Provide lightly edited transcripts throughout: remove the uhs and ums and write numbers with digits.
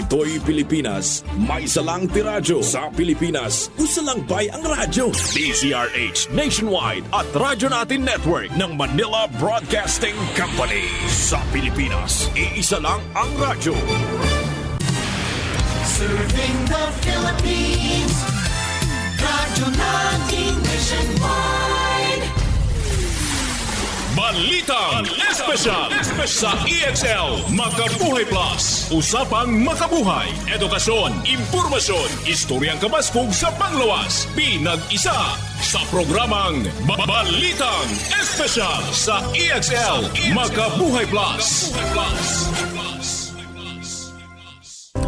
Ditoy Pilipinas, may salang tiradyo. Sa Pilipinas, usalang bay ang radyo. DZRH Nationwide at Radyo Natin Network ng Manila Broadcasting Company. Sa Pilipinas, iisa lang ang radyo. Serving the Philippines, Radyo Natin Nationwide. Balitang Espesyal sa EXL Makabuhay Plus. Usapang makabuhay, edukasyon, impormasyon, istoryang kabaskog sa panglawas. Pinag-isa sa programang Balitang Espesyal sa EXL Makabuhay Plus.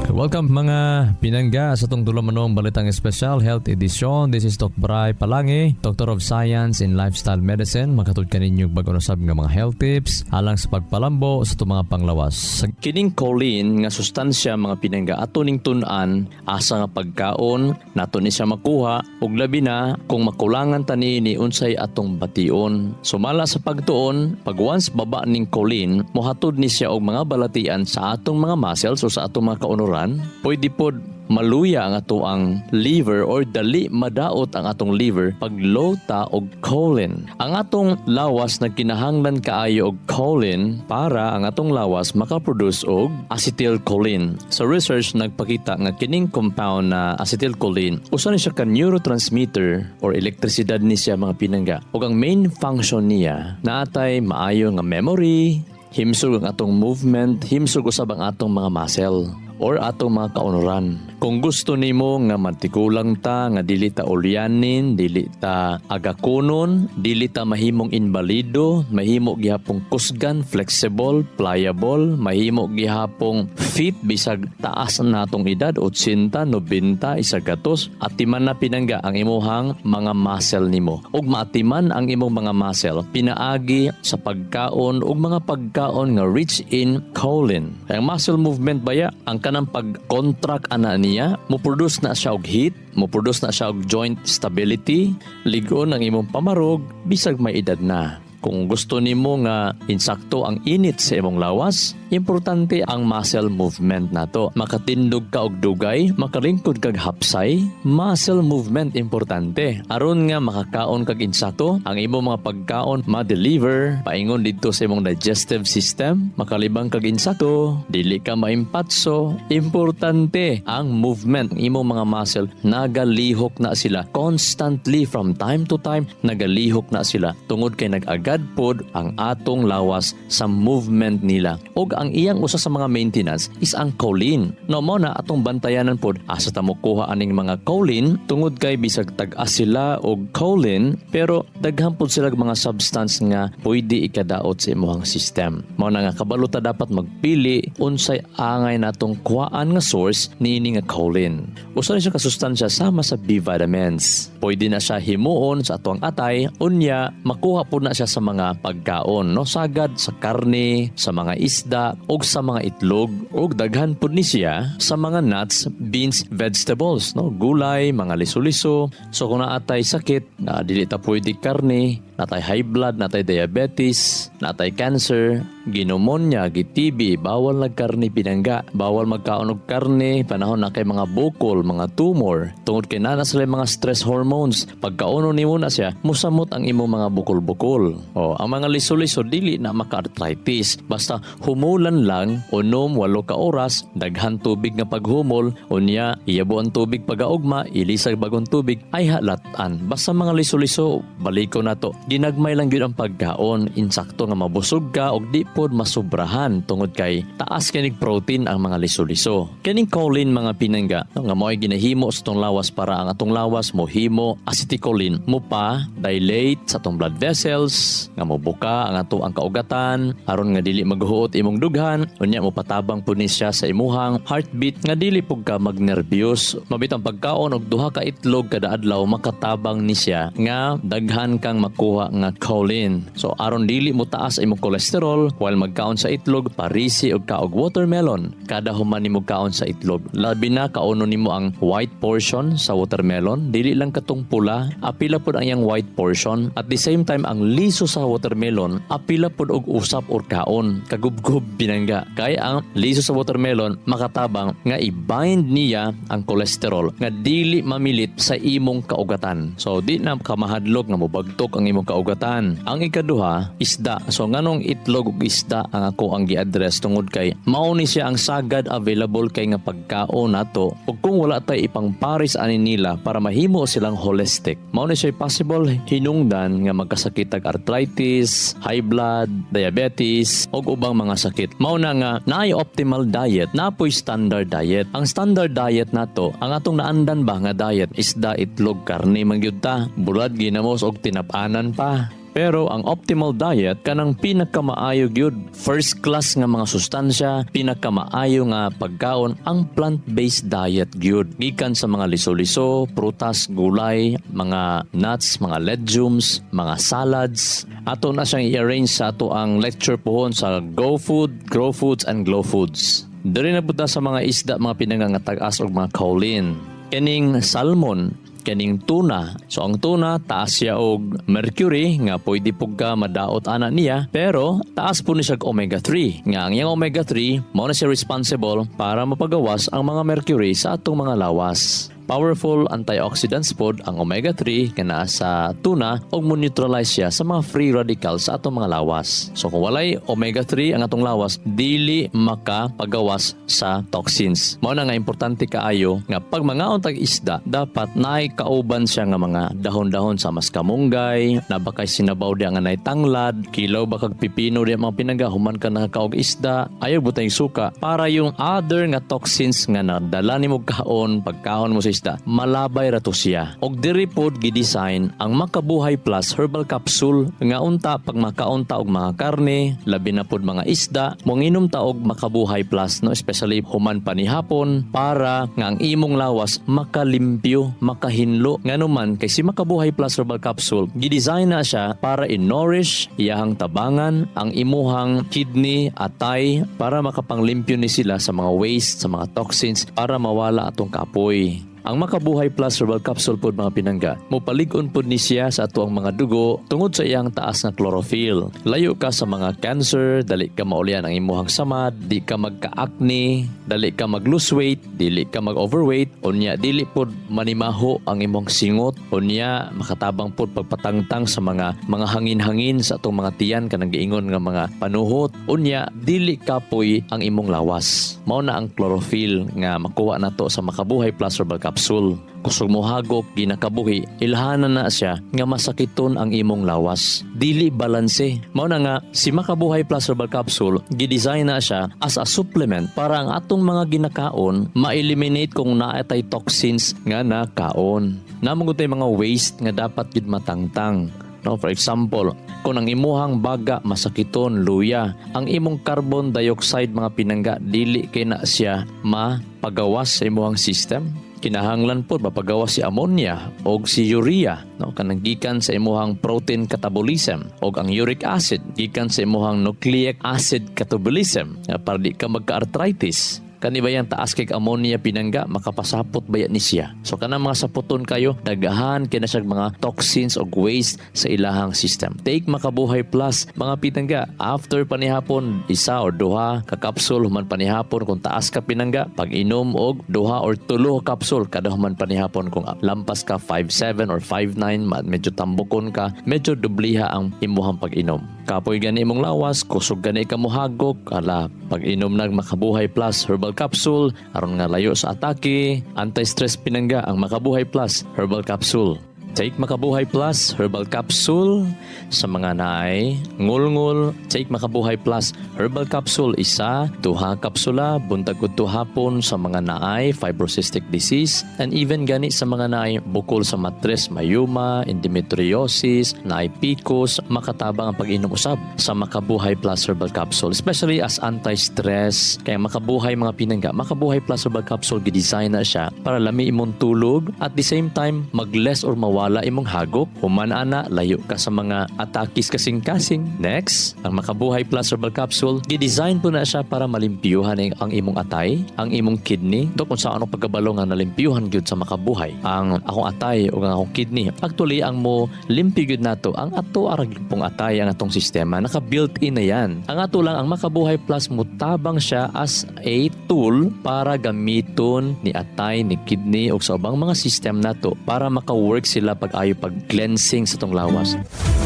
Welcome mga pinangga sa itong dulamanong Balitang Espesyal Health Edition. This is Dr. Bray Palangi, Doctor of Science in Lifestyle Medicine. Makatod ka ninyo bagunasab ng mga health tips alang sa pagpalambo sa itong mga panglawas. Sa kining choline nga sustansya mga pinangga ato ning tun-an asa nga pagkaon nato ni siya makuha ug labi na kung makulangan tani ni unsay atong bation. Sumala sa pagtuon, pag once baba ning choline, mohatod ni siya og mga balatian sa atong mga muscles o sa atong mga kaunuran. Pwede po maluya ang ato ang liver or dali madaot ang atong liver pag low ta og choline. Ang atong lawas nagkinahanglan kaayo og choline para ang atong lawas makaproduce og acetylcholine. Sa research nagpakita nga kining compound na acetylcholine usa ni siya ka neurotransmitter or elektrisidad ni siya mga pinangga. Ug ang main function niya naatay maayo nga memory, himsog ang atong movement, himsog usab ang atong mga muscle or atong mga kaunuran. Kung gusto nimo nga matikulang ta, nga dili ta ulyanin, dili ta agakunon, dili ta mahimong invalido, mahimo gihapong kusgan, flexible, pliable, mahimo gihapong fit bisag taas natong edad, 80, 90, 100, atiman na pinangga ang imuhang mga muscle nimo. Ug maatiman ang imong mga muscle pinaagi sa pagkaon ug mga pagkaon nga rich in choline. Ang muscle movement baya ang kanang pag-contract ana niya, mo-produce na siya og heat, mo-produce na siya og joint stability, ligon ang imong pamarog bisag may edad na. Kung gusto nimo nga insakto ang init sa imong lawas, importante ang muscle movement nato. Makatindog ka og dugay, makalingkod kag hapsay, muscle movement importante. Aron nga makakaon kag insakto, ang imong mga pagkaon ma-deliver paingon didto sa imong digestive system, makalibang kag insakto, dili ka maimpatso. Importante ang movement ng imong mga muscle, nagalihok na sila constantly from time to time, nagalihok na sila tungod kay nag-agad pod ang atong lawas sa movement nila. Og ang iyang usa sa mga maintenance is ang choline. No mo na atong bantayanan pod asa ta mokuha aning mga choline tungod kay bisag tag-as sila og choline pero daghan pod sila mga substance nga pwede ikadaot sa imong system. Mao na nga kabalo ta dapat magpili unsay angay natong kuhaan nga source niini nga choline. Usa ni siya ka sustansya sama sa B vitamins. Pwede na siya himuon sa atong atay unya makuha pod na siya sa mga pagkaon, no, sagad sa karne, sa mga isda o sa mga itlog o daghan pud ni siya sa mga nuts, beans, vegetables, no, gulay, mga liso-liso. So kung naatay sakit na dili ta pwede karne, natay high blood, natay diabetes, natay cancer, pneumonia, TB, bawal nagkarne pinangga, bawal magkaon og karne panahon na kay mga bukol, mga tumor, tungod kay nana sila mga stress hormones. Pagkauno nimo na siya, musamot ang imong mga bukol-bukol. O ang mga liso-liso dili na maka-arthritis, basta humulan lang, unom 8 ka oras, daghan tubig nga paghumol, unya iyabo ang tubig pagaugma, ilisag bagong tubig ay halatan. Basta mga liso-liso, baliko na to. Ginagmay lang yun ang pagkaon, insakto nga mabusog ka og di pod masubrahan tungod kay taas kinig protein ang mga liso-liso. Kining choline mga pinangga nga mo'y ginahimo sa tong lawas para ang atong lawas mohimo acetylcholine mo pa dilate sa atong blood vessels nga mobuka ang ato ang kaugatan aron nga dili maghuot imong dughan unya mo patabang pud ni siya sa imuhang heartbeat nga dili pug ka magnervyos. Mabitang pagkaon og 2 ka itlog kada adlaw makatabang ni siya nga daghan kang makuha ginadua nga choline. So aron dili mo taas imong cholesterol while magkaon sa itlog, parisi og kaog watermelon kada human nimo kaon sa itlog. Labi na kauno nimo ang white portion sa watermelon, dili lang katong pula, apila pod ang yang white portion. At the same time ang liso sa watermelon, apila pod og usap or kaon, kagubgob binangga. Kay ang liso sa watermelon makatabang nga i-bind niya ang cholesterol nga dili mamilit sa imong kaugatan. So di na kamahadlok nga mobagtok ang imong kaugatan. Ang ikaduha, isda. So nganong itlog ug isda ang ako ang gi-address tungod kay mao ni siya ang sagad available kay nga pagkaon nato ug kung wala tay ipangparis ani nila para mahimo silang holistic. Mao ni siya possible hinungdan nga magkasakit og arthritis, high blood, diabetes ug ubang mga sakit. Mao na nga naay optimal diet, napoy standard diet. Ang standard diet nato, ang atong naandan ba nga diet, isda, itlog, karne man gyud ta, bulad ginamos og tinap-anan pa. Pero ang optimal diet kanang pinakamaayo gyud, first class nga mga sustansya, pinakamaayo nga pagkaon ang plant-based diet gyud. Gikan sa mga liso-liso, prutas, gulay, mga nuts, mga legumes, mga salads. Ato na siyang i-arrange sa ato ang lecture pohon sa Go Food, Grow Foods and Glow Foods. Diri na buta sa mga isda, mga pinangangatag-as og mga choline. Kining salmon, kaning tuna. So ang tuna taas siya og mercury nga pwede pug ka madaot ana niya, pero taas po ni siya omega 3. Nga ang yang omega 3 mao na siya responsible para mapagawas ang mga mercury sa atong mga lawas. Powerful antioxidants pod ang omega 3 kana sa tuna ug mo neutralize siya sa mga free radicals sa atong mga lawas. So kung walay omega 3 ang atong lawas, dili makapagawas sa toxins. Mao na nga importante kaayo nga pag mangaon tag isda, dapat naay kauban siya nga mga dahon-dahon sa maskamunggay, nabakay sinabaw di nga naay tanglad, kilaw ba kag pipino di mga pinagahuman ka nakakaog isda, ayaw butang suka para yung other nga toxins nga nadala nimo kaon pagkaon mo sa isda, malabay rato siya. Og diri pod gi-design ang Makabuhay Plus Herbal Capsule nga unta pag makaunta og mga karne, labi na pod mga isda, manginom ta og Makabuhay Plus, no, especially human pa ni hapon para nga ang imong lawas makalimpyo, makahinlo. Nganuman kay si Makabuhay Plus Herbal Capsule gi-design na siya para i-nourish iyahang tabangan ang imuhang kidney, atay para makapanglimpyo ni sila sa mga waste, sa mga toxins para mawala atong kapoy. Ang Makabuhay Plus Herbal Capsule pod mga pinangga, mopalig-on pod ni siya sa atuang mga dugo tungod sa iyang taas nga chlorophyll. Layo ka sa mga cancer, dali ka maulian ang imuhang samad, di ka magka-acne, dali ka mag-lose weight, dili ka mag-overweight, unya dili pod manimaho ang imong singot, unya makatabang pod pagpatangtang sa mga hangin-hangin sa atong mga tiyan kanang giingon nga mga panuhot, unya dili kapoy ang imong lawas. Mao na ang chlorophyll nga makuha nato sa Makabuhay Plus Herbal Capsule. Kusog mo hagok, ginakabuhi, ilhanan na siya nga masakiton ang imong lawas. Dili balanse. Mao na nga, si Makabuhay Plus Herbal Capsule, gidesign na siya as a supplement para ang atong mga ginakaon ma-eliminate kung naatay toxins nga nakaon. Namang tay mga waste nga dapat gid matangtang. No, for example, kung ang imuhang baga masakiton, luya, ang imong carbon dioxide mga pinangga, dili kay na siya mapagawas sa imuhang system. Kinahanglan po mapagawas si ammonia o si urea, no, kanang gikan sa imuhang protein catabolism o ang uric acid gikan sa imuhang nucleic acid catabolism para di ka magka-arthritis. Kani ba yung taas kay ammonia pinangga, makapasapot ba yan ni siya? So kanang mga saputon kayo, dagahan kina siya mga toxins o waste sa ilahang system. Take Makabuhay Plus mga pinangga, after panihapon isa or duha ka kapsul human panihapon kung taas ka pinangga, pag inom og duha or tulo kapsul kada human panihapon. Kung lampas ka 5'7 or 5'9, medyo tambukon ka, medyo dubliha ang imuhang pag-inom. Kapoy gani imong lawas, kusog gani ka mohagok, ala pag inom nag Makabuhay Plus Herbal Capsule aron nga layo sa atake, anti-stress pinangga ang Makabuhay Plus Herbal Capsule. Take Makabuhay Plus Herbal Capsule sa mga naay ngulngul. Take Makabuhay Plus Herbal Capsule isa, duha kapsula buntag udto hapon sa mga naay fibrocystic disease, and even gani sa mga naay bukol sa matres, mayuma, endometriosis, naay PCOS, makatabang ang pag-inom usab sa Makabuhay Plus Herbal Capsule, especially as anti-stress. Kaya Makabuhay mga pinangga, Makabuhay Plus Herbal Capsule gidesign na siya para lami imong tulog, at the same time mag-less or mawala wala imong hagok, human ana layo ka sa mga atakis kasing-kasing. Next, ang Makabuhay Plus Herbal Capsule, gidesign po na siya para malimpyuhan ang imong atay, ang imong kidney. Ito kung saan ang pagkabalo nga nalimpyuhan gyud sa Makabuhay ang akong atay o ang akong kidney. Actually, ang mo limpyo gyud nato ang ato arag pong atay, ang atong sistema naka-built-in na yan. Ang ato lang ang Makabuhay Plus mutabang siya as a tool para gamiton ni atay, ni kidney o sa ubang mga system nato para maka-work sila pag-ayo pag-cleansing sa tong lawas.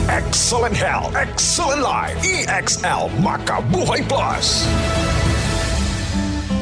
Excellent health, excellent life. EXL Makabuhay Plus.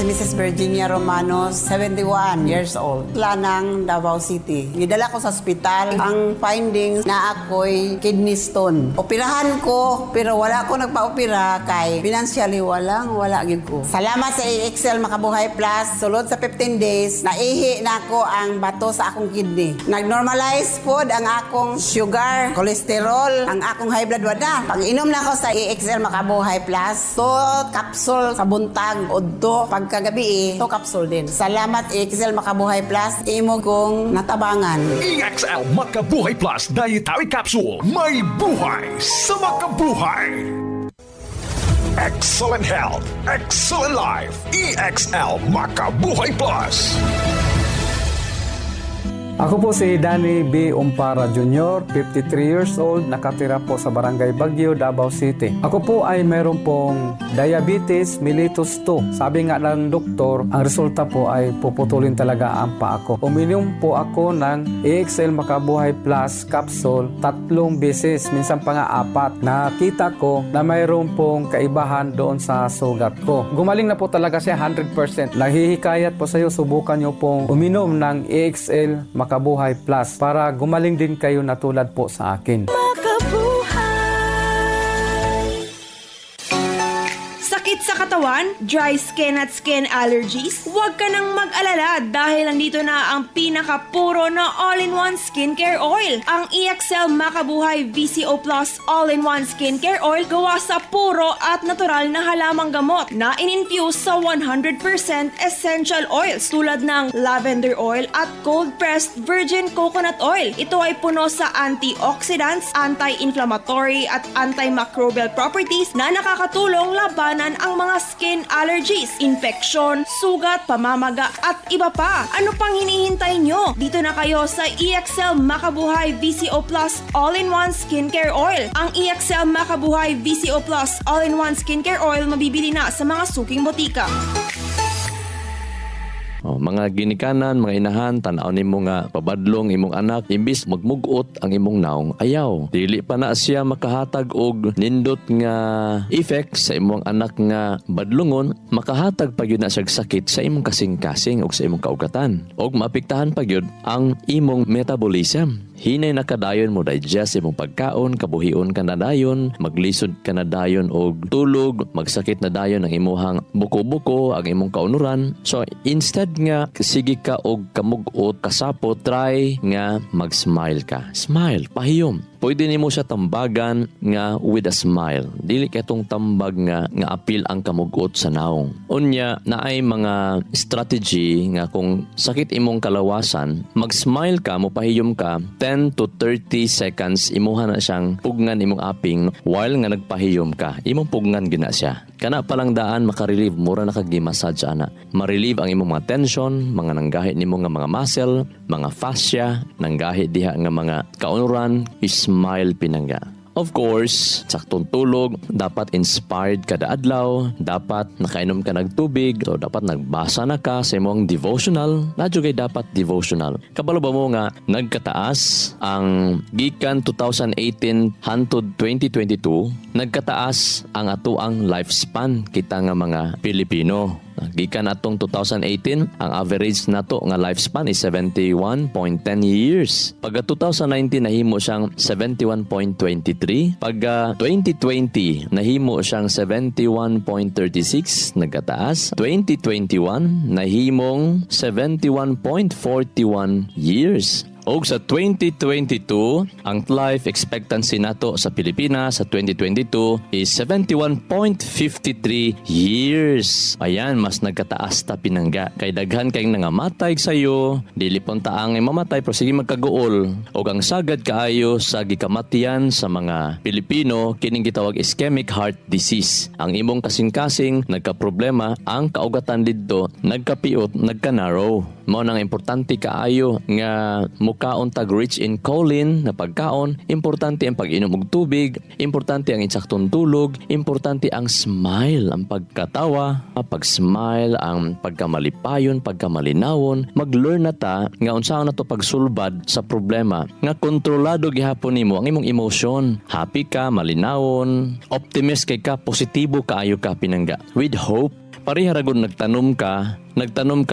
Mrs. Virginia Romanos, 71 years old. Lanang, Davao City. Gidala ko sa ospital. Ang findings na ako'y kidney stone. Operahan ko, pero wala ko nagpa-opera kay financially wala gid ko. Salamat sa EXL Makabuhay Plus. Sulod sa 15 days, naihi na ako ang bato sa akong kidney. Nag-normalize pod ang akong sugar, cholesterol, ang akong high blood wala. Pag-inom na ako sa EXL Makabuhay Plus, to capsule sa buntag, udto, pagkagabi to capsule din. Salamat EXL Makabuhay Plus, imo kong natabangan. EXL Makabuhay Plus Dietary Capsule. May buhay sa makabuhay. Excellent health, excellent life. EXL Makabuhay Plus. Ako po si Danny B. Umpara Jr., 53 years old, nakatira po sa Barangay Bagyo, Davao City. Ako po ay meron pong diabetes mellitus 2. Sabi nga ng doktor, ang resulta po ay puputulin talaga ang paa ko. Uminom po ako ng EXL Makabuhay Plus capsule 3 beses, minsan pa nga 4. Nakita ko na mayroon pong kaibahan doon sa sugat ko. Gumaling na po talaga siya 100%. Naghihikayat po sa iyo, subukan nyo pong uminom ng EXL Makabuhay Plus para gumaling din kayo na tulad po sa akin. Sakit sa katawan, dry skin at skin allergies? Huwag ka nang mag-alala dahil nandito na ang pinakapuro na all-in-one skincare oil. Ang EXL Makabuhay VCO Plus All-in-One Skincare Oil gawa sa puro at natural na halamang gamot na in-infuse sa 100% essential oils tulad ng lavender oil at cold-pressed virgin coconut oil. Ito ay puno sa antioxidants, anti-inflammatory at antimicrobial properties na nakakatulong labanan ang mga skin allergies, infeksyon, sugat, pamamaga at iba pa. Ano pang hinihintay nyo? Dito na kayo sa EXL Makabuhay VCO Plus All-in-One Skincare Oil. Ang EXL Makabuhay VCO Plus All-in-One Skincare Oil mabibili na sa mga suking botika. Mga ginikanan, mga inahan, tanaw nimo nga pabadlong imong anak, imbis magmugot ang imong naong ayaw. Dili pa na siya makahatag og nindot nga effect sa imong anak nga badlongon, makahatag pa gyud na siya sakit sa imong kasing-kasing o sa imong kaugatan. Og maapektahan pa gyud ang imong metabolism. Hinay na kadayon mo digest imong pagkaon, kabuhion ka na dayon, maglisod ka na dayon og tulog, magsakit na dayon ang imuhang buko-buko, ang imong kaunuran. So instead nga sige ka og kamugot, kasapot, try nga mag-smile ka. Smile, pahiyom. Pwede nimo siya tambagan nga with a smile. Dili katong tambag nga apil ang kamugot sa naong. Unya naay mga strategy nga kung sakit imong kalawasan, mag-smile ka, mopahiyom ka, 10 to 30 seconds imuha na siyang pugnan imong aping while nga nagpahiyom ka. Imong pugnan gina siya. Kana palang daan makarelieve, mura na kag-massage ana. Ma-relieve ang imong mga tension, mga nanggahi nimo nga mga muscle, mga fascia, nanggahi diha nga mga kaunuran, smile pinangga. Of course, saktong tulog, dapat inspired kada adlaw, dapat nakainom ka ng tubig, so dapat nagbasa na ka sa imong devotional, nadyo dapat devotional. Kabalo ba mo nga nagkataas ang gikan 2018 hangtod 2022, nagkataas ang atoang lifespan kita nga mga Pilipino. Gikan atong 2018, ang average nato nga lifespan is 71.10 years. Pagka 2019 nahimo siyang 71.23, pagka 2020 nahimo siyang 71.36, nagkataas. 2021 nahimong 71.41 years. O sa 2022, ang life expectancy nato sa Pilipinas sa 2022 is 71.53 years. Ayan, mas nagkataas ta pinangga. Kay daghan kayong nangamatay sa'yo, dili pon taang mamatay pero sige magkaguol. O ang sagad kaayo sa gikamatian sa mga Pilipino, kining gitawag ischemic heart disease. Ang imong kasing-kasing nagka-problema, ang kaugatan didto nagkapiot, nagka-narrow. Mao nang importante kaayo nga mukaon tag rich in choline na pagkaon, importante ang pag-inom og tubig, importante ang insaktong tulog, importante ang smile, ang pagkatawa, pag-smile, ang pagkamalipayon, pagkamalinawon. Mag-learn na ta nga unsaon na to pagsulbad sa problema nga kontrolado gihapon nimo ang imong emosyon. Happy ka, malinawon, optimist kay ka, positibo kaayo ka pinangga. With hope, pariharagon nagtanom ka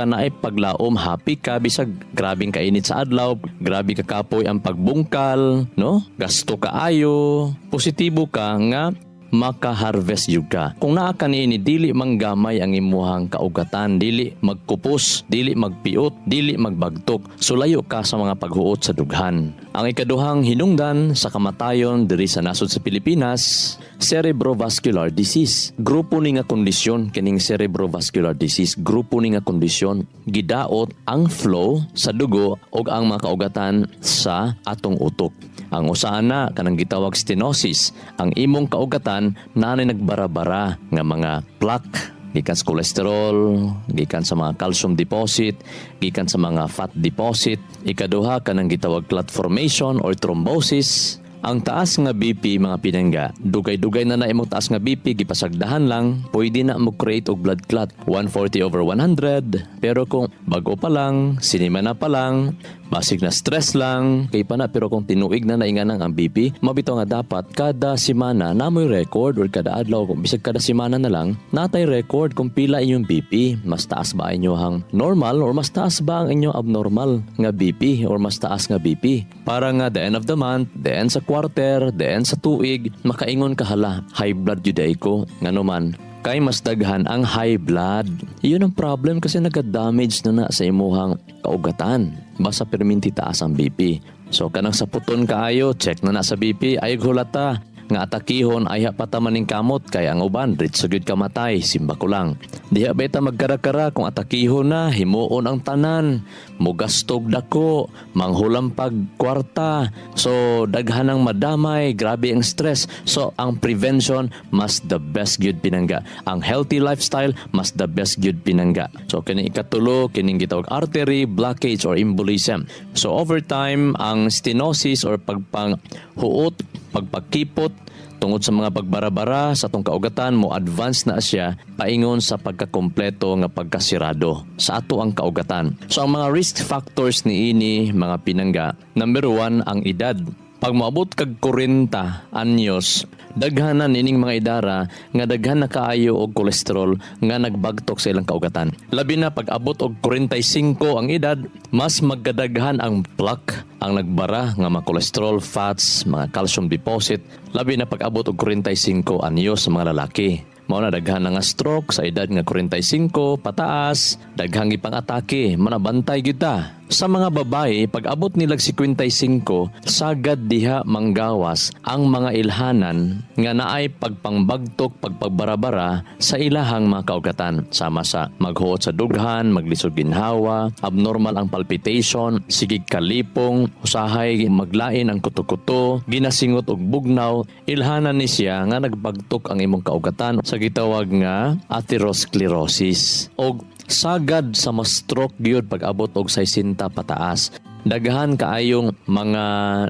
na ay paglaom, happy ka bisag grabing kainit sa adlaw, grabe ka kapoy ang pagbungkal, no? Gasto kaayo, positibo ka nga maka-harvest yun ka. Kung naa ka niini, dili manggamay ang imuhang kaugatan, dili magkupos, dili magpiot, dili magbagtok, sulayo ka sa mga paghuot sa dughan. Ang ikaduhang hinungdan sa kamatayon diri sa nasod sa Pilipinas, cerebrovascular disease. Grupo ni nga kondisyon kining cerebrovascular disease, grupo ni nga kondisyon gidaot ang flow sa dugo ug ang mga kaugatan sa atong utok. Ang usahan na kanang gitawag stenosis, ang imong kaugatan nanay nagbarabara nga mga plaque, gikan sa cholesterol, gikan sa mga calcium deposit, gikan sa mga fat deposit. Ikaduha kanang gitawag clot formation or thrombosis. Ang taas nga BP mga pinangga, dugay-dugay na imong taas nga BP, gipasagdahan lang, pwede na mo create og blood clot, 140/100. Pero kung bago pa lang, sinima na pa lang, basig na stress lang, kay pa na, pero kung tinuig na nainganang ang BP, mabito nga dapat kada semana namoy record or kada adlaw, kung bisag kada semana na lang, natay record kung pila inyong BP. Mas taas ba inyohang normal or mas taas ba ang inyong abnormal nga BP or mas taas nga BP? Para nga the end of the month, the end sa quarter, the end sa tuig, makaingon ka hala, high blood juday ko, nga naman, kay mas daghan ang high blood. Iyon ang problem kasi nagka-damage na sa imuhang kaugatan. Basta perminti taas ang BP. So kanang sa puton kaayo, check na sa BP, ay hulata nga atakihon ay patamaning kamot kay ang uban rit sugid kamatay, simba ko lang. Diha beta magkara-kara kung atakihon na himuon ang tanan, mugastog dako, manghulam pag kwarta. So daghan ang madamay, grabe ang stress. So ang prevention mas the best gyud pinangga. Ang healthy lifestyle mas the best gyud pinangga. So kini ikatulo kining gitawag artery blockage or embolism. So over time ang stenosis or pagpanghuot, pagpakipot tungod sa mga pagbarabara sa atong kaugatan mo advance na siya paingon sa pagkakompleto nga pagkasirado sa ato ang kaugatan. So ang mga risk factors ni ini mga pinangga, number 1 ang edad. Pag moabot kag 40 anyos, daghanan ining mga idara nga daghan na kaayo og kolesterol nga nagbagtok sa ilang kaugatan. Labi na pag abot og 45 ang edad, mas magkadaghan ang plaque, ang nagbara nga mga kolesterol, fats, mga calcium deposit. Labi na pag abot og 45 anyos sa mga lalaki. Mao na daghan nga stroke sa edad nga 45 pataas, daghang ipang atake, manabantay gyud ta. Sa mga babae, pag abot nilag 55, sagad diha manggawas ang mga ilhanan nga naay pagpangbagtok, pagpagbarabara sa ilahang mga kaugatan. Sama sa maghuot sa dughan, maglisod ginhawa, abnormal ang palpitation, sigig kalipong, usahay maglain ang kuto-kuto, ginasingot og bugnaw, ilhanan ni siya nga nagbagtok ang imong kaugatan sa gitawag nga atherosclerosis. Og sagad sa ma-stroke gyud pag abot og 60 pataas. Daghan kaayong mga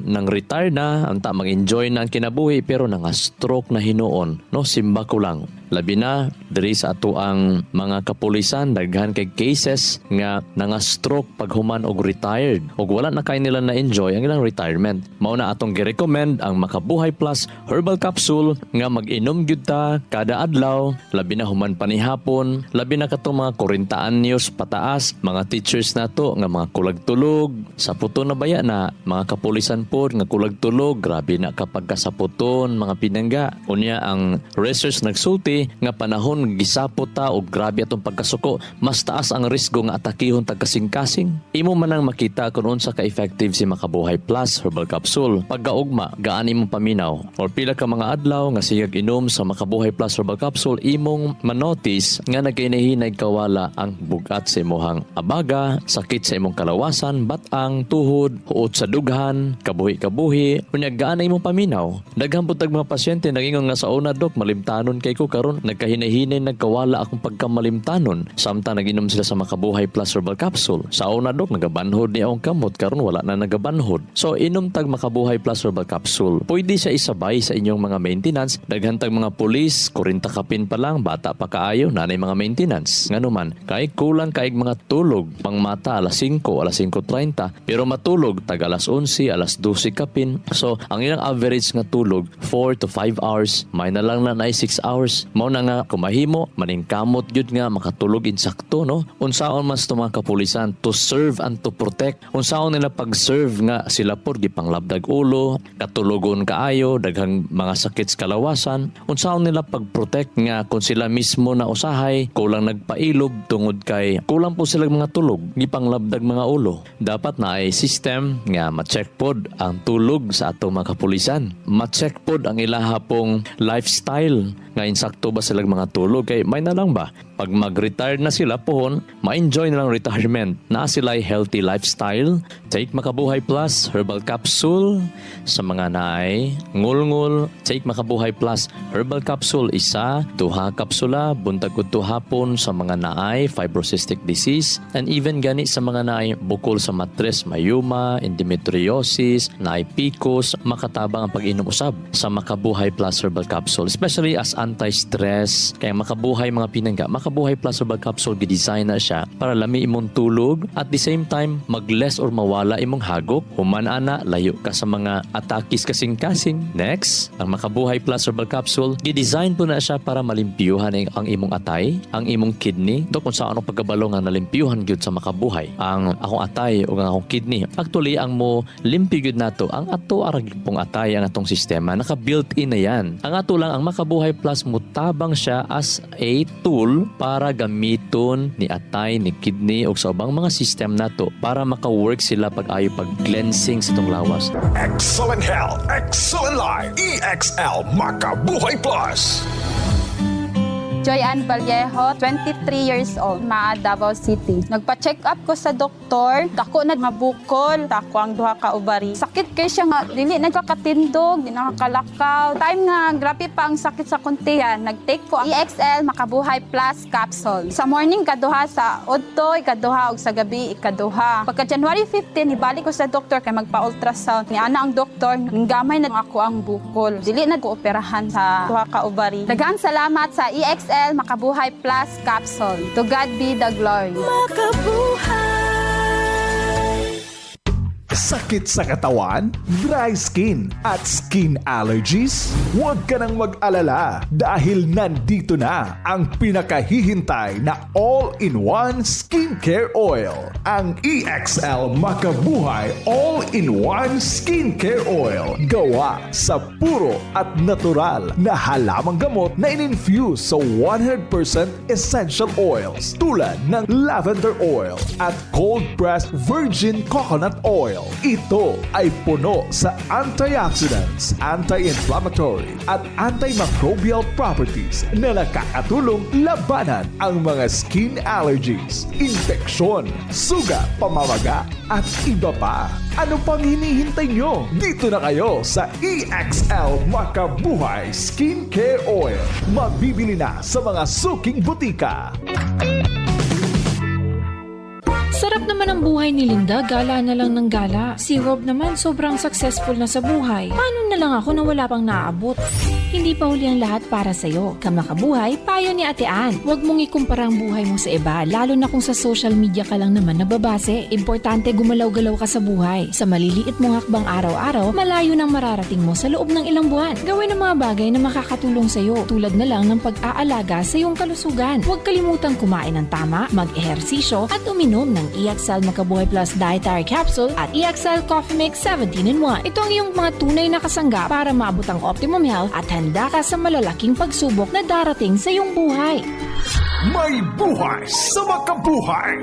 nang retire na, anta mag-enjoy na ang kinabuhi pero nanga-stroke na hinuon. No, simba ko lang. Labi na diri sa ato ang mga kapulisan, daghan kay cases nga nanga-stroke pag human og retired og wala na kay nila na-enjoy ang ilang retirement. Mao na atong gi-recommend ang Makabuhay Plus Herbal Capsule nga mag-inom gyud ta kada adlaw, labi na human panihapon, labi na katong mga 40 anyos pataas, mga teachers nato nga mga kulag tulog, Saputon na baya na mga kapulisan po nga kulag tulog, grabe na kapag kasaputon mga pinangga. Unya ang research nagsulti nga panahon gisapot ta o grabe atong pagkasuko, mas taas ang risgo nga atakihon tagkasing-kasing. Imo man ang makita kung unsa ka effective si Makabuhay Plus Herbal Capsule. Pagkaugma, gaan imong paminaw or pila ka mga adlaw nga siyag inom sa Makabuhay Plus Herbal Capsule, imong manotice nga nagkinahinay kawala ang bugat sa imuhang abaga, sakit sa imong kalawasan, batang, tuhod, huot sa dughan, kabuhi-kabuhi, unya gaan imong paminaw. Daghang putag mga pasyente nagingon nga sa una, Dok, malimtanon kay ko karon, nagkahinay-hinay nagkawala akong pagkamalimtanon. Samtang naginom sila sa Makabuhay Plus Herbal Capsule. Sa una, Dok, nagabanhod ni akong kamot, karon wala na nagabanhod. So inom tag Makabuhay Plus Herbal Capsule. Pwede siya isabay sa inyong mga maintenance. Daghan tag mga pulis, 40 kapin pa lang, bata pa kaayo, nanay mga maintenance. Nganuman, kay kulang kaig mga tulog, pang mata alas 5, alas 5:30, pero matulog tag alas 11, alas 12 kapin. So ang ilang average nga tulog 4 to 5 hours, may na lang na 6 hours. Mao na nga kumahimo maningkamot gyud nga makatulog insakto, no? Unsaon mas to mga kapulisan to serve and to protect. Unsaon nila pag-serve nga sila pod gipanglabdag ulo, katulogon kaayo, daghang mga sakit sa kalawasan. Unsaon nila pag-protect nga kung sila mismo na usahay kulang nagpailob tungod kay kulang po sila mga tulog gipanglabdag mga ulo. Dapat na ay system nga ma-check pod ang tulog sa atong mga kapulisan. Ma-check pod ang ilaha pong lifestyle nga insakto ba sila mga tulog kay may na lang ba pag mag-retire na sila pohon, ma-enjoy nilang retirement. Na sila healthy lifestyle. Take Makabuhay Plus Herbal Capsule sa mga naay ngul-ngul. Take Makabuhay Plus Herbal Capsule isa, 2 kapsula buntag udto hapon sa mga naay fibrocystic disease, and even gani sa mga naay bukol sa matres, mayuma, endometriosis, naay PCOS, makatabang ang pag-inom usab sa Makabuhay Plus Herbal Capsule, especially as anti-stress. Kaya Makabuhay mga pinangga, Makabuhay Plus Herbal Capsule gidesign na siya para lami imong tulog at the same time mag-less or mawala imong hagok, human ana layo ka sa mga atakis kasing-kasing. Next, ang Makabuhay Plus Herbal Capsule gidesign po na siya para malimpyuhan ang imong atay, ang imong kidney. Do kung sa anong pagkabalo nga nalimpyuhan gyud sa Makabuhay ang akong atay o ang akong kidney. Actually ang mo limpyo gyud nato ang ato arag pong atay, ang atong sistema naka-built in na yan. Ang ato lang ang Makabuhay Plus mutabang siya as a tool para gamiton ni atay, ni kidney o sa ubang mga system nato para maka-work sila pag-ayo pag-cleansing sa itong lawas. Excellent health, excellent life. EXL Makabuhay Plus. Joy Ann Vallejo, 23 years old, Maa, Davao City. Nagpa-check up ko sa doktor, dako na mabukol, dako ang duha ka ubari. Sakit kay siya nga, dili nagkakatindog, di nakakalakaw. Time nga, grabe pa ang sakit sa kuntihan. Nag-take ko ang EXL Makabuhay Plus Capsule. Sa morning, kaduha, sa udto, ikaduha, ug sa gabi, ikaduha. Pagka January 15, ibalik ko sa doktor kay magpa-ultrasound. Ni ana ang doktor, nanggamay na ako ang bukol. Dili na ko operahan sa duha ka ubari. Daghang salamat sa EXL Makabuhay Plus Capsule. To God be the glory. Sakit sa katawan, dry skin at skin allergies? Huwag ka nang mag-alala dahil nandito na ang pinakahihintay na all-in-one skincare oil. Ang EXL Makabuhay All-in-One Skincare Oil. Gawa sa puro at natural na halamang gamot na in-infuse sa 100% essential oils tulad ng lavender oil at cold-pressed virgin coconut oil. Ito ay puno sa antioxidants, anti-inflammatory at antimicrobial properties na nakakatulong labanan ang mga skin allergies, infeksyon, sugat, pamamaga at iba pa. Ano pang hinihintay nyo? Dito na kayo sa EXL Makabuhay Skincare Oil. Mabibili na sa mga suking butika. Sarap naman ang buhay ni Linda, gala na lang ng gala. Si Rob naman sobrang successful na sa buhay. Paano na lang ako na wala pang naabot? Hindi pa huli ang lahat para sa'yo. Kamakabuhay, payo ni Ate Ann. Huwag mong ikumpara ang buhay mo sa iba, lalo na kung sa social media ka lang naman nababase. Importante gumalaw-galaw ka sa buhay. Sa maliliit mong hakbang araw-araw, malayo nang mararating mo sa loob ng ilang buwan. Gawin ang mga bagay na makakatulong sa'yo, tulad na lang ng pag-aalaga sa iyong kalusugan. Huwag kalimutang kumain ng tama, mag-ehersisyo at uminom ng ang EXL Makabuhay Plus Dietary Capsule at EXL Coffee Mix 17-in-1. Ito ang iyong mga tunay na kasangga para maabot ang optimum health at handa ka sa malalaking pagsubok na darating sa iyong buhay. May buhay sa makabuhay!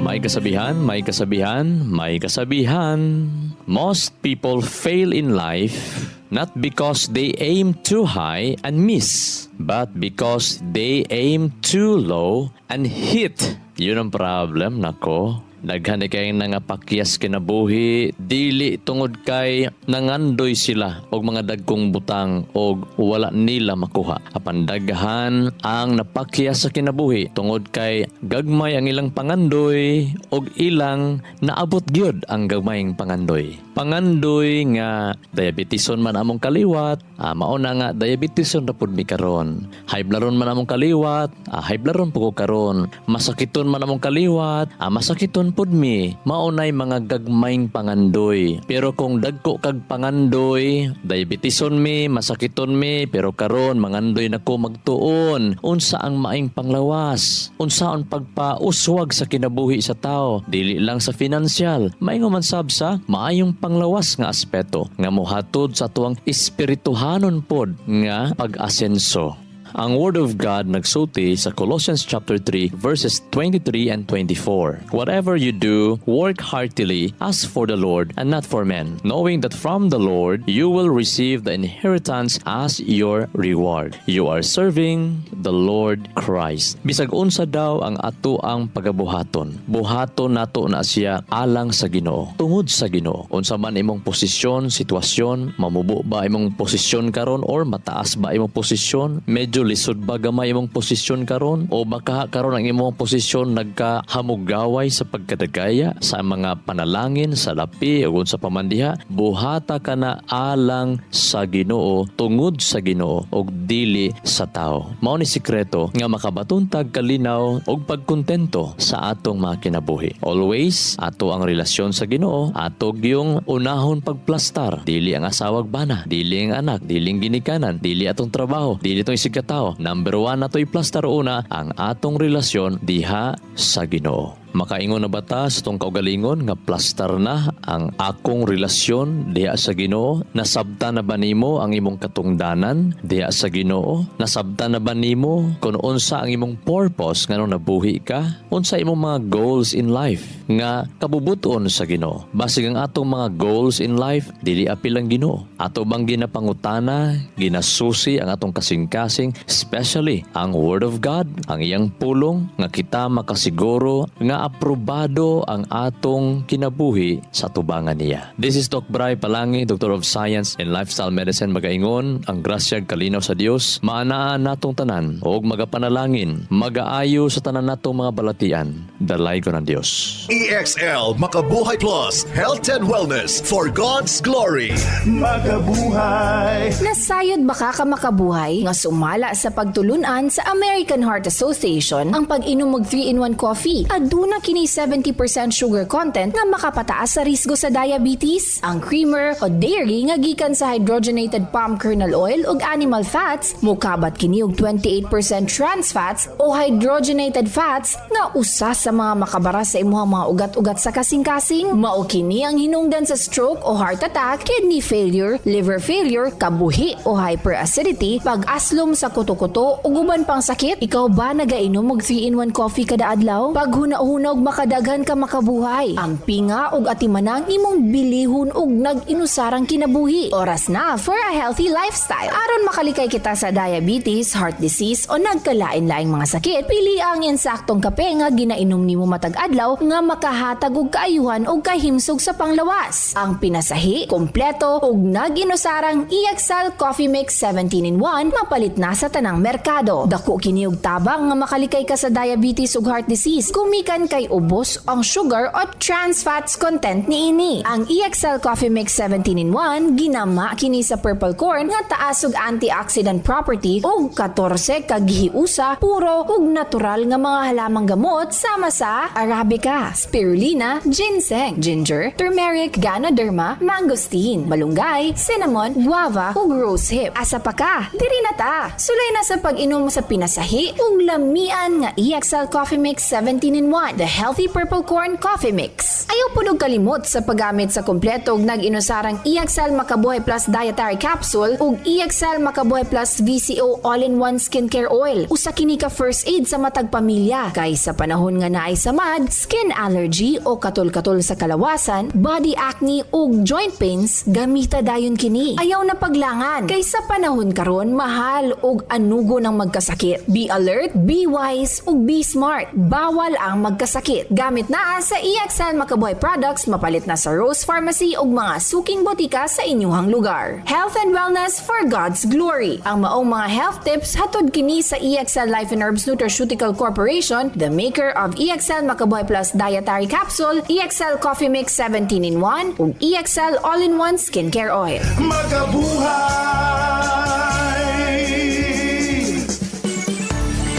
May kasabihan, may kasabihan, may kasabihan. Most people fail in life not because they aim too high and miss, but because they aim too low and hit. Yun ang problem, nako. Daghan kay nangapakyas kinabuhi, dili tungod kay nangandoy sila og mga dagkong butang og wala nila makuha. Apan daghan ang napakyas sa kinabuhi tungod kay gagmay ang ilang pangandoy og ilang naabot gyud ang gagmayng pangandoy. Pangandoy nga diabetison man among kaliwat, mao na nga diabetison ra pud mi karon. High bloodon man among kaliwat, high bloodon pud ko karon. Masakiton man among kaliwat, masakiton pud mi. Maunay mga gagmayng pangandoy. Pero kung dagko kag pangandoy, diabetison mi, masakiton mi, pero karon mangandoy nako magtuon. Unsa ang maing panglawas? Unsa ang pagpauswag sa kinabuhi sa tao? Dili lang sa financial. Maingon man sab sa maayong panglawas nga aspeto nga mohatod sa tuwang espirituhanon pod nga pag-asenso. Ang Word of God nagsulti sa Colossians chapter 3 verses 23 and 24. Whatever you do, work heartily as for the Lord and not for men, knowing that from the Lord you will receive the inheritance as your reward. You are serving the Lord Christ. Bisag unsa daw ang ato ang pagabuhaton. Buhaton nato na siya alang sa Ginoo, tungod sa Ginoo. Unsa man imong posisyon, sitwasyon, mamubo ba imong posisyon karon or mataas ba imong posisyon, medyo lisod ba gamay imong posisyon karon o baka karon ang imong posisyon nagkahamugaway sa pagkadagaya sa mga panalangin sa lapi ug sa pamandiha, buhata ka na alang sa Ginoo, tungod sa Ginoo ug dili sa tao. Mao ni sikreto nga makabatuntag kalinaw ug pagkontento sa atong mga kinabuhi. Always ato ang relasyon sa Ginoo, ato gyung unahon pagplastar, dili ang asawag bana, dili ang anak, dili ang ginikanan, dili atong trabaho, dili itong isikat tao. Number 1 nato iplastar una ang atong relasyon diha sa Ginoo. Makaingon na bata sa itong kaugalingon nga plastar na ang akong relasyon diha sa Ginoo? Nasabta na ba nimo ang imong katungdanan diha sa Ginoo? Nasabta na ba nimo kung unsa ang imong purpose nga nung nabuhi ka? Unsa imong mga goals in life nga kabubuton sa Ginoo? Basig ang atong mga goals in life dili apil ang Ginoo. Ato bang ginapangutana, ginasusi ang atong kasing-kasing, especially ang Word of God, ang iyang pulong nga kita makasiguro nga aprobado ang atong kinabuhi sa tubangan niya. This is Doc Bray Palangi, Doctor of Science and Lifestyle Medicine. Magaingon ang grasya kalinaw sa Dios, maanaan natong tanan og magapanalangin, magaayo sa tanan natong mga balatian. Dalay ko ng Dios. EXL Makabuhay Plus, Health and Wellness for God's Glory. Makabuhay. Nasayod baka ka makabuhay nga sumala sa pagtulunan sa American Heart Association ang pag-inom og 3-in-1 coffee. Aduna kini 70% sugar content nga makapataas sa risgo sa diabetes. Ang creamer o dairy nga gikan sa hydrogenated palm kernel oil ug animal fats mukabat kini og 28% trans fats o hydrogenated fats nga usa sa mga makabara sa imong mga ugat-ugat sa kasing-kasing. Mao kini ang hinungdan sa stroke o heart attack, kidney failure, liver failure, kabuhi o hyperacidity, pag-aslom sa kuto-kuto ug uban pang sakit. Ikaw ba nagainom og 3-in-1 coffee kada adlaw? Paghuna-huna og makadaghan ka makabuhay. Ang pinga ug atimanang imong bilihon ug nag-inusarang kinabuhi. Oras na for a healthy lifestyle. Aron makalikay kita sa diabetes, heart disease o nagkalain-laing mga sakit, pili ang insaktong kape nga ginainom nimo matag adlaw nga makahatag og kaayuhan ug kahimsog sa panglawas. Ang pinasahi, kompleto ug nag-inusarang EXL Coffee Mix 17-in-1 mapalit na sa tanang merkado. Dako kini og tabang nga makalikay ka sa diabetes ug heart disease. Kumikan kay ubos ang sugar o trans fats content niini. Ang EXL Coffee Mix 17-in-1 ginama kini sa purple corn nga taas og antioxidant property ug 14 ka gihiusa puro ug natural nga mga halamang gamot sama sa arabica, spirulina, ginseng, ginger, turmeric, ganoderma, mangosteen, malunggay, cinnamon, guava ug rosehip. Asa pa ka? Diri na ta. Sulay na sa pag-inom sa pinasahi ug lamian nga EXL Coffee Mix 17-in-1, the healthy purple corn coffee mix. Ayaw punog kalimot sa paggamit sa kompleto ug nag-inusarang EXL Makabuhay Plus Dietary Capsule ug EXL Makabuhay Plus VCO All-in-One Skincare Oil. Usa kini ka first aid sa matag pamilya kay sa panahon nga naay samad, skin allergy o katol-katol sa kalawasan, body acne ug joint pains, gamita dayon kini. Ayaw na paglangan kay sa panahon karon mahal ug anugo ng magkasakit. Be alert, be wise ug be smart. Bawal ang magkasakit. Gamit na sa EXL Makabuhay products mapalit na sa Rose Pharmacy ug mga suking botika sa inyuhang lugar. Health and wellness for God's glory. Ang maong mga health tips hatod kini sa EXL Life and Herbs Nutraceutical Corporation, the maker of EXL Makabuhay Plus Dietary Capsule, EXL Coffee Mix 17-in-1 ug EXL All-in-One Skincare Oil.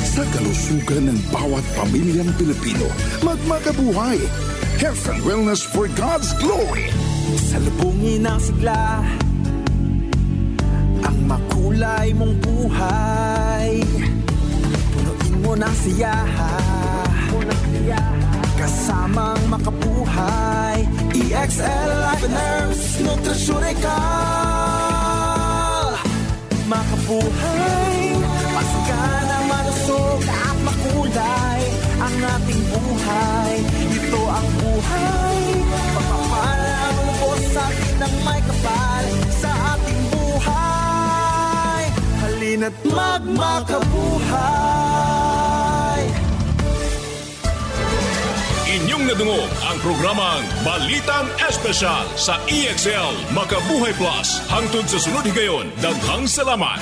Sa kalusugan ng bawat pamilyang Pilipino, magmakabuhay. Health and wellness for God's glory. Salubungin ang sigla, ang makulay mong buhay. Punuin mo ng siya, kasamang makabuhay. EXL Life and Herbs Nutraceutical. Makabuhay, pasigan ang malusog at makulay ang ating buhay. Ito ang buhay, pagpapalang lubos sa atin ng may kapal sa ating buhay. Halina't magmakabuhay. Inyong nadungog ang programang Balitang Espesyal sa EXL Makabuhay Plus. Hangtod sa sunod higayon, daghang salamat.